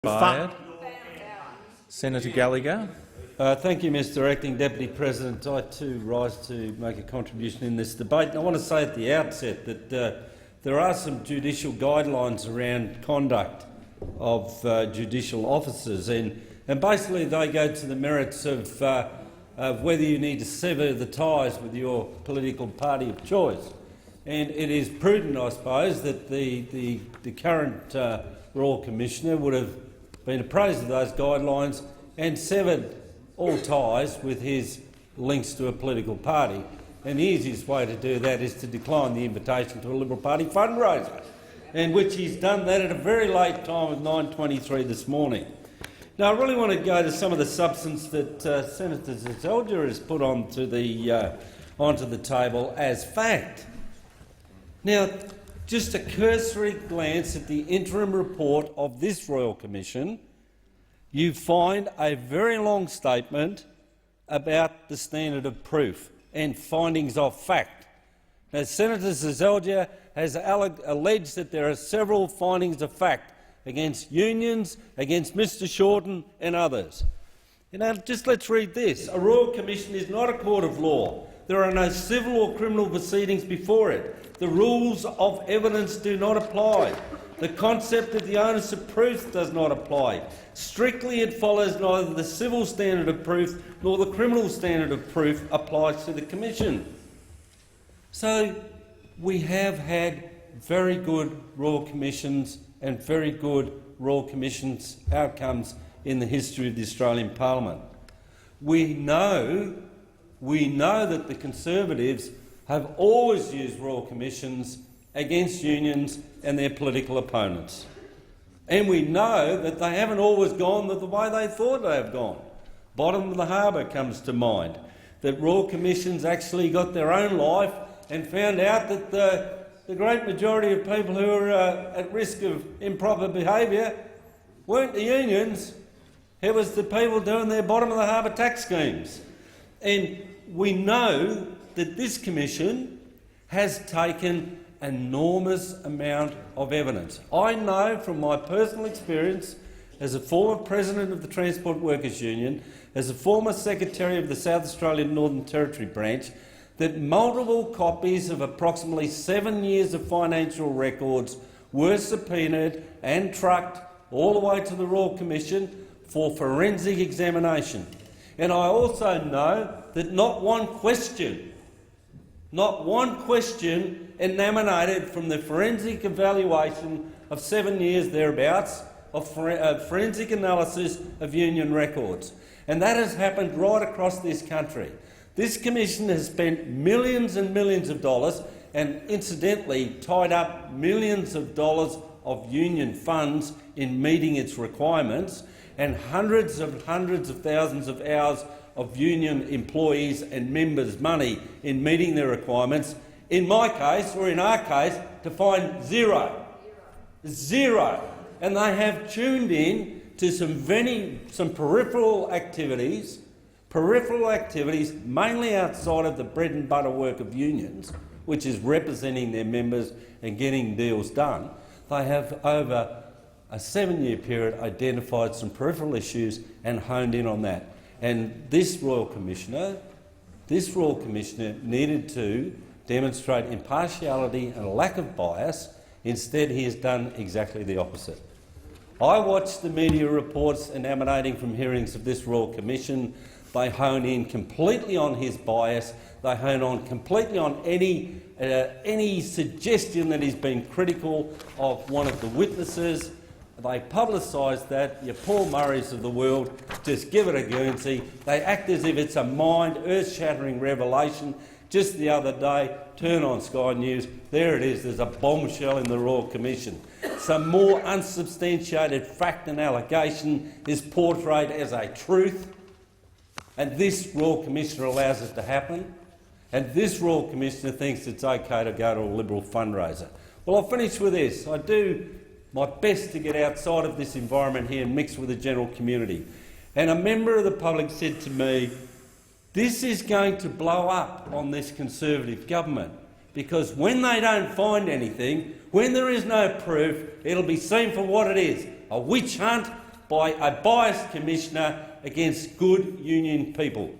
Fired. Senator Gallacher. Thank you, Mr Acting Deputy President. I too rise to make a contribution in this debate. And I want to say at the outset that there are some judicial guidelines around conduct of judicial officers, and basically they go to the merits of whether you need to sever the ties with your political party of choice. And it is prudent, I suppose, that the current Royal Commissioner would have been apprised of those guidelines and severed all ties with his links to a political party. And the easiest way to do that is to decline the invitation to a Liberal Party fundraiser, in which he's done that at a very late time of 9:23 this morning. Now, I really want to go to some of the substance that Senator Gallacher has put onto the table as fact. Now, just a cursory glance at the interim report of this Royal Commission, you find a very long statement about the standard of proof and findings of fact. Now, Senator Gallacher has alleged that there are several findings of fact against unions, against Mr Shorten and others. Now, just let's read this. A Royal Commission is not a court of law. There are no civil or criminal proceedings before it. The rules of evidence do not apply. The concept of the onus of proof does not apply. Strictly, it follows neither the civil standard of proof nor the criminal standard of proof applies to the Commission. So we have had very good Royal Commissions and very good Royal Commissions outcomes in the history of the Australian Parliament. We know that the Conservatives have always used Royal Commissions against unions and their political opponents. And we know that they haven't always gone the way they thought they have gone. Bottom of the harbour comes to mind, that Royal Commissions actually got their own life and found out that the great majority of people who are at risk of improper behaviour weren't the unions, it was the people doing their bottom of the harbour tax schemes. And we know that this Commission has taken an enormous amount of evidence. I know from my personal experience as a former president of the Transport Workers Union, as a former secretary of the South Australian Northern Territory branch, that multiple copies of approximately 7 years of financial records were subpoenaed and trucked all the way to the Royal Commission for forensic examination. And I also know that not one question emanated from the forensic evaluation of 7 years thereabouts of forensic analysis of union records. And that has happened right across this country. This Commission has spent millions and millions of dollars and incidentally tied up millions of dollars of union funds in meeting its requirements, and hundreds of thousands of hours of union employees and members' money in meeting their requirements. In my case, or in our case, to find zero. Zero. And they have tuned in to some peripheral activities, mainly outside of the bread and butter work of unions, which is representing their members and getting deals done. They have, over a 7-year period, identified some peripheral issues and honed in on that. And this Royal Commissioner needed to demonstrate impartiality and a lack of bias. Instead, he has done exactly the opposite. I watched the media reports emanating from hearings of this Royal Commission. They hone in completely on his bias. They hone on completely on any suggestion that he's been critical of one of the witnesses. They publicise that. Your Paul Murrays of the world just give it a Guernsey. They act as if it's a earth-shattering revelation. Just the other day, turn on Sky News, there it is, there's a bombshell in the Royal Commission. Some more unsubstantiated fact and allegation is portrayed as a truth, and this Royal Commissioner allows it to happen, and this Royal Commissioner thinks it's okay to go to a Liberal fundraiser. Well, I'll finish with this. I do my best to get outside of this environment here and mix with the general community. And a member of the public said to me, this is going to blow up on this Conservative government, because when they don't find anything, when there is no proof, it'll be seen for what it is, a witch hunt by a biased commissioner against good union people.